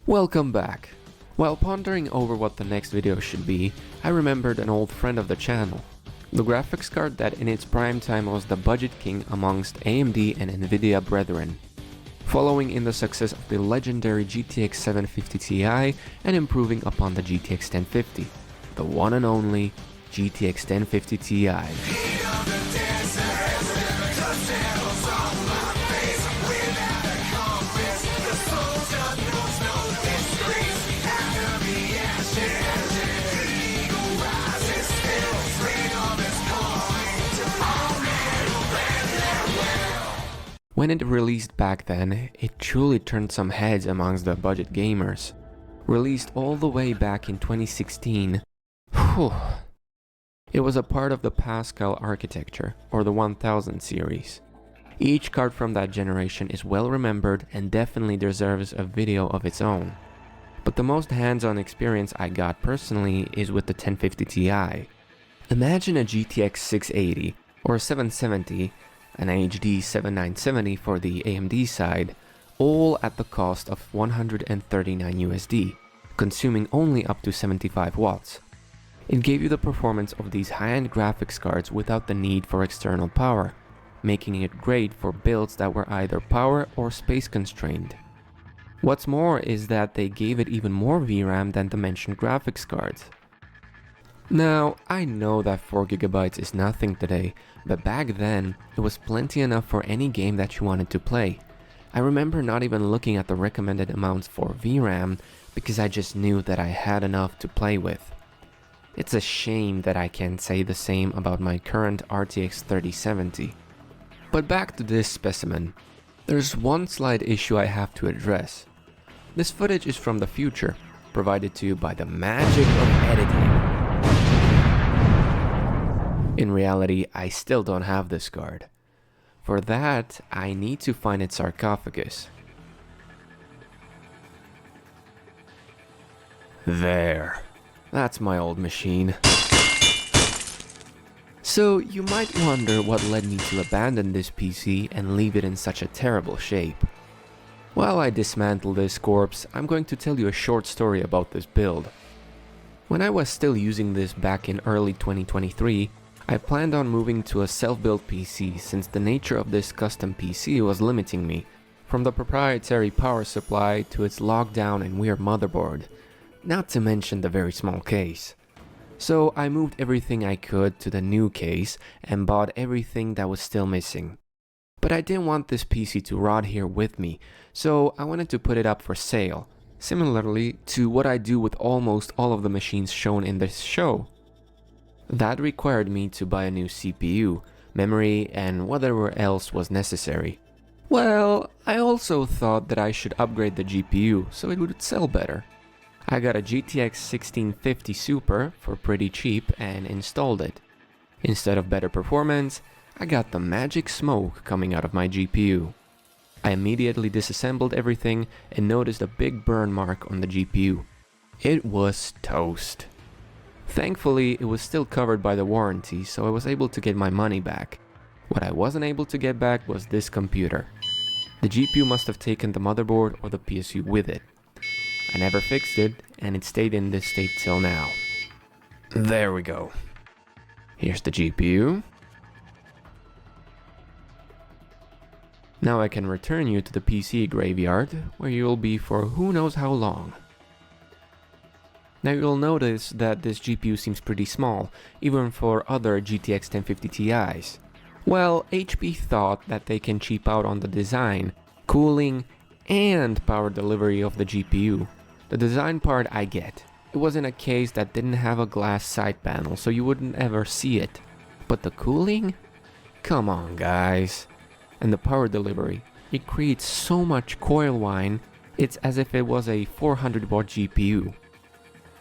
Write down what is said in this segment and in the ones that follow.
Welcome back. While pondering over what the next video should be, I remembered an old friend of the channel. The graphics card that in its prime time was the budget king amongst AMD and Nvidia brethren. Following in the success of the legendary GTX 750 Ti and improving upon the GTX 1050, the one and only GTX 1050 Ti. When it released back then, it truly turned some heads amongst the budget gamers. Released all the way back in 2016, it was a part of the Pascal architecture, or the 1000 series. Each card from that generation is well remembered and definitely deserves a video of its own. But the most hands-on experience I got personally is with the 1050 Ti. Imagine a GTX 680 or 770, an HD 7970 for the AMD side, all at the cost of 139 USD, consuming only up to 75 watts. It gave you the performance of these high-end graphics cards without the need for external power, making it great for builds that were either power or space constrained. What's more is that they gave it even more VRAM than the mentioned graphics cards. Now, I know that 4GB is nothing today, but back then, it was plenty enough for any game that you wanted to play. I remember not even looking at the recommended amounts for VRAM because I just knew that I had enough to play with. It's a shame that I can't say the same about my current RTX 3070. But back to this specimen. There's one slight issue I have to address. This footage is from the future, provided to you by the magic of editing. In reality, I still don't have this card. For that, I need to find its sarcophagus. There. That's my old machine. So, you might wonder what led me to abandon this PC and leave it in such a terrible shape. While I dismantle this corpse, I'm going to tell you a short story about this build. When I was still using this back in early 2023, I planned on moving to a self-built PC since the nature of this custom PC was limiting me, from the proprietary power supply to its lockdown and weird motherboard, not to mention the very small case. So I moved everything I could to the new case and bought everything that was still missing. But I didn't want this PC to rot here with me, so I wanted to put it up for sale, similarly to what I do with almost all of the machines shown in this show. That required me to buy a new CPU, memory, and whatever else was necessary. Well, I also thought that I should upgrade the GPU so it would sell better. I got a GTX 1650 Super for pretty cheap and installed it. Instead of better performance, I got the magic smoke coming out of my GPU. I immediately disassembled everything and noticed a big burn mark on the GPU. It was toast. Thankfully, it was still covered by the warranty, so I was able to get my money back. What I wasn't able to get back was this computer. The GPU must have taken the motherboard or the PSU with it. I never fixed it, and it stayed in this state till now. There we go. Here's the GPU. Now I can return you to the PC graveyard, where you'll be for who knows how long. Now you'll notice that this GPU seems pretty small, even for other GTX 1050 Ti's. Well, HP thought that they can cheap out on the design, cooling, and power delivery of the GPU. The design part I get. It was in a case that didn't have a glass side panel, so you wouldn't ever see it. But the cooling? Come on, guys. And the power delivery. It creates so much coil whine, it's as if it was a 400 watt GPU.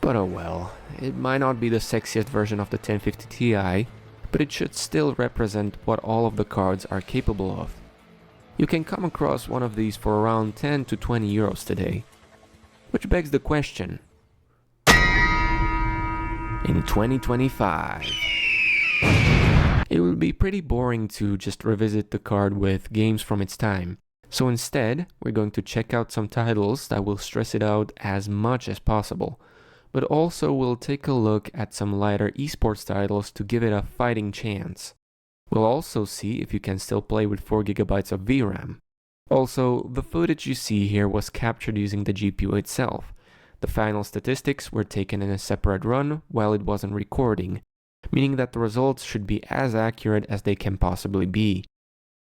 But oh well, it might not be the sexiest version of the 1050 Ti, but it should still represent what all of the cards are capable of. You can come across one of these for around 10 to 20 euros today. Which begs the question, in 2025, it would be pretty boring to just revisit the card with games from its time, So instead, we're going to check out some titles that will stress it out as much as possible, but also we'll take a look at some lighter esports titles to give it a fighting chance. We'll also see if you can still play with 4 GB of VRAM. Also, the footage you see here was captured using the GPU itself. The final statistics were taken in a separate run while it wasn't recording, meaning that the results should be as accurate as they can possibly be.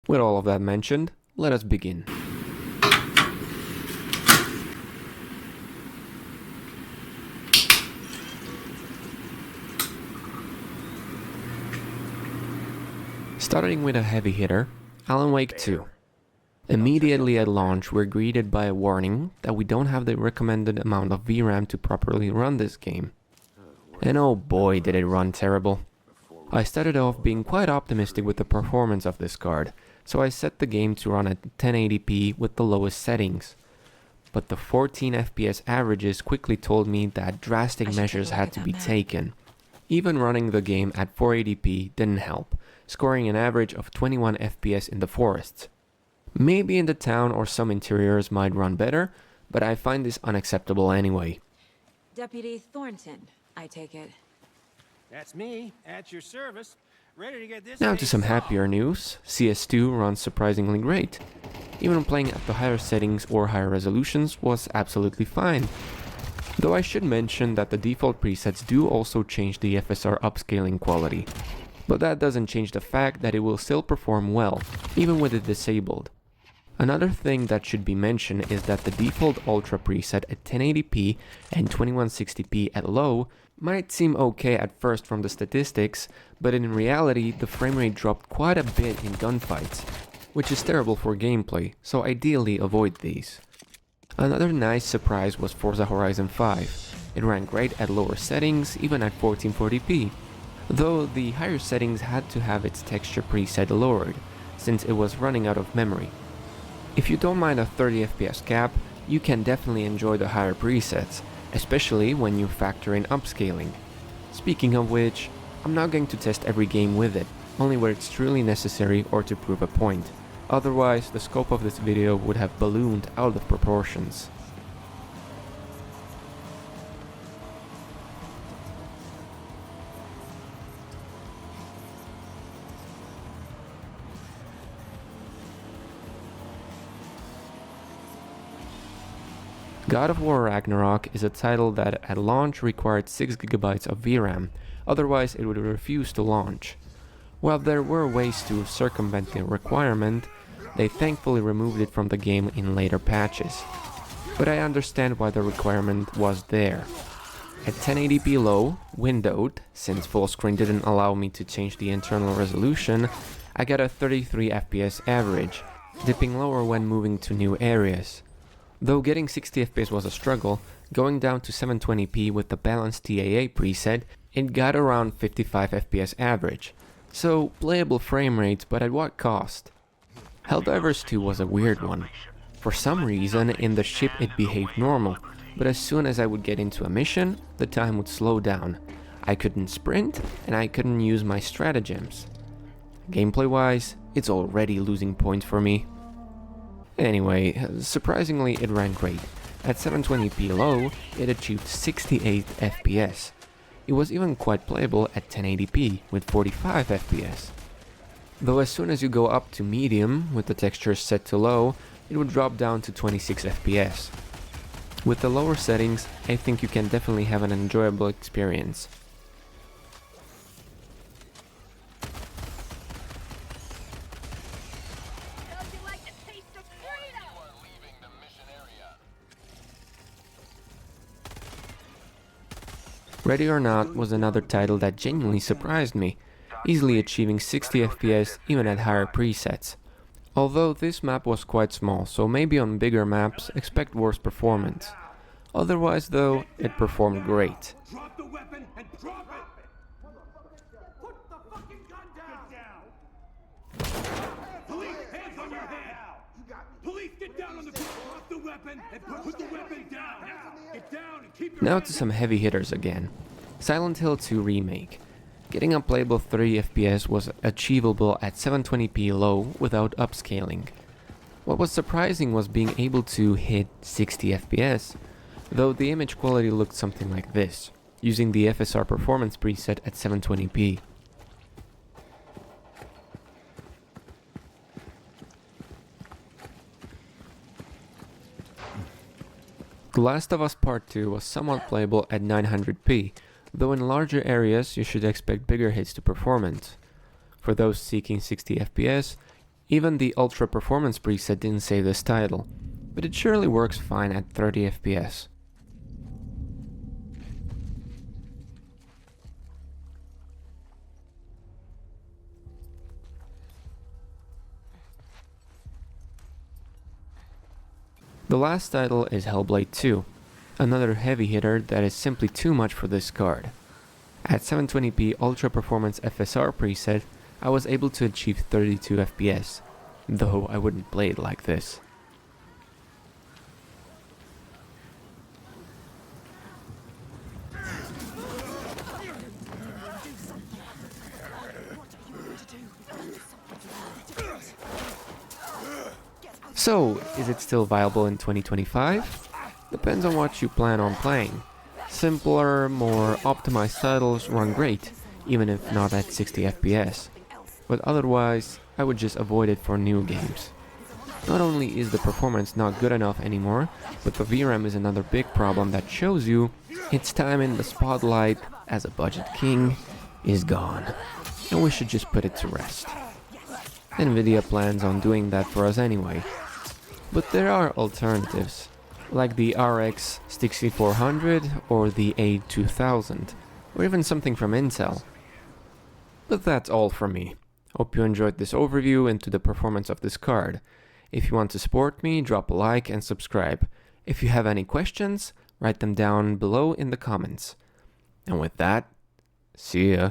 With all of that mentioned, let us begin. Starting with a heavy hitter, Alan Wake 2. Immediately at launch, we're greeted by a warning that we don't have the recommended amount of VRAM to properly run this game. And oh boy, did it run terrible. I started off being quite optimistic with the performance of this card, so I set the game to run at 1080p with the lowest settings. But the 14 FPS averages quickly told me that drastic measures had to be taken. Even running the game at 480p didn't help, scoring an average of 21 FPS in the forests. Maybe in the town or some interiors might run better, but I find this unacceptable anyway. Deputy Thornton, I take it. That's me, at your service, ready to get this. Now to some happier news. CS2 runs surprisingly great. Even playing at the higher settings or higher resolutions was absolutely fine. Though I should mention that the default presets do also change the FSR upscaling quality. But that doesn't change the fact that it will still perform well, even with it disabled. Another thing that should be mentioned is that the default Ultra preset at 1080p and 2160p at low might seem okay at first from the statistics, but in reality the framerate dropped quite a bit in gunfights, which is terrible for gameplay, so ideally avoid these. Another nice surprise was Forza Horizon 5. It ran great at lower settings, even at 1440p, though the higher settings had to have its texture preset lowered, since it was running out of memory. If you don't mind a 30 FPS cap, you can definitely enjoy the higher presets, especially when you factor in upscaling. Speaking of which, I'm not going to test every game with it, only where it's truly necessary or to prove a point. Otherwise, the scope of this video would have ballooned out of proportions. God of War Ragnarok is a title that at launch required 6 GB of VRAM, otherwise it would refuse to launch. While there were ways to circumvent the requirement, they thankfully removed it from the game in later patches. But I understand why the requirement was there. At 1080p low, windowed, since full screen didn't allow me to change the internal resolution, I got a 33 FPS average, dipping lower when moving to new areas. Though getting 60 FPS was a struggle, going down to 720p with the balanced TAA preset, it got around 55 FPS average. So, playable frame rates, but at what cost? Helldivers 2 was a weird one. For some reason, in the ship it behaved normal, but as soon as I would get into a mission, the time would slow down. I couldn't sprint, and I couldn't use my stratagems. Gameplay-wise, it's already losing points for me. Anyway, surprisingly it ran great. At 720p low, it achieved 68 FPS. It was even quite playable at 1080p with 45 FPS. Though as soon as you go up to medium, with the textures set to low, it would drop down to 26 FPS. With the lower settings, I think you can definitely have an enjoyable experience. Ready or Not was another title that genuinely surprised me, easily achieving 60 FPS even at higher presets. Although this map was quite small, so maybe on bigger maps expect worse performance. Otherwise though, it performed great. Drop the weapon and drop it! Put the fucking gun down! Police, hands on your head! Police, get down on the ground! Drop the weapon and put the weapon down! Get down and keep your Now to some heavy hitters again. Silent Hill 2 Remake. Getting a playable 30 FPS was achievable at 720p low without upscaling. What was surprising was being able to hit 60 FPS, though the image quality looked something like this, using the FSR performance preset at 720p. The Last of Us Part 2 was somewhat playable at 900p, though in larger areas you should expect bigger hits to performance. For those seeking 60 FPS, even the Ultra Performance preset didn't save this title, but it surely works fine at 30 FPS. The last title is Hellblade II, another heavy hitter that is simply too much for this card. At 720p Ultra Performance FSR preset, I was able to achieve 32 FPS, though I wouldn't play it like this. So, is it still viable in 2025? Depends on what you plan on playing. Simpler, more optimized titles run great, even if not at 60 FPS. But otherwise, I would just avoid it for new games. Not only is the performance not good enough anymore, but the VRAM is another big problem that shows you its time in the spotlight as a budget king is gone, and we should just put it to rest. Nvidia plans on doing that for us anyway. But there are alternatives, like the RX 6400 or the A2000, or even something from Intel. But that's all from me. Hope you enjoyed this overview into the performance of this card. If you want to support me, drop a like and subscribe. If you have any questions, write them down below in the comments. And with that, see ya.